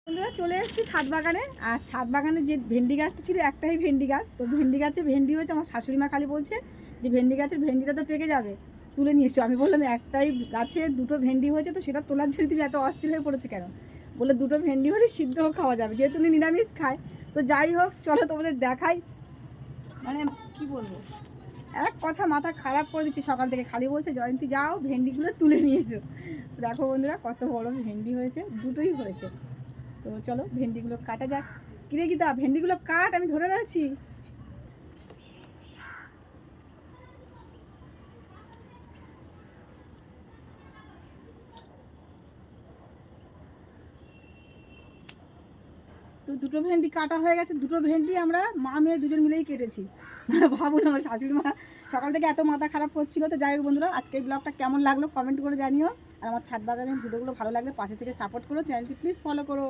বন্ধুরা চলে এসেছি ছাদ বাগানে। আর ছাদ বাগানে যে ভেন্ডি গাছটা ছিল একটাই ভেন্ডি গাছ, তো ভেন্ডি গাছে ভেন্ডি হয়েছে। আমার শাশুড়ি মা খালি বলছে যে ভেন্ডি গাছের ভেন্ডিটা তো পেকে যাবে, তুলে নিয়ে এসো। আমি বললাম একটাই গাছে দুটো ভেন্ডি হয়েছে, তো সেটা তোলার জন্য তুমি এত অস্থির হয়ে পড়েছে কেন? বলে দুটো ভেন্ডি হলে সিদ্ধও খাওয়া যাবে, যেহেতু উনি নিরামিষ খায়। তো যাই হোক, চলো তোমাদের দেখাই। মানে কি বলবো, এক কথা মাথা খারাপ করে দিচ্ছি সকাল থেকে। খালি বলছে জয়ন্তী যাও ভেন্ডিগুলো তুলে নিয়েছো। দেখো বন্ধুরা কত বড় ভেন্ডি হয়েছে, দুটোই হয়েছে। তো চলো ভেন্ডিগুলো কাটা যাক। কিরে গীতা, ভেন্ডিগুলো কাট, আমি ধরে রাখছি। তো দুটো ভেন্ডি কাটা হয়ে গেছে। দুটো ভেন্ডি আমরা মা মেয়ে দুজন মিলেই কেটেছি। ভাবুন, আমার শাশুড়ি মা সকাল থেকে এত মাথা খারাপ করছিল। তো যাই হোক বন্ধুরা, আজকের ব্লগটা কেমন লাগলো কমেন্ট করে জানিও। আর আমার ছাদ বাগানের ভিডিওগুলো ভালো লাগলে পাশে থেকে সাপোর্ট করো, চ্যানেলটি প্লিজ ফলো করো।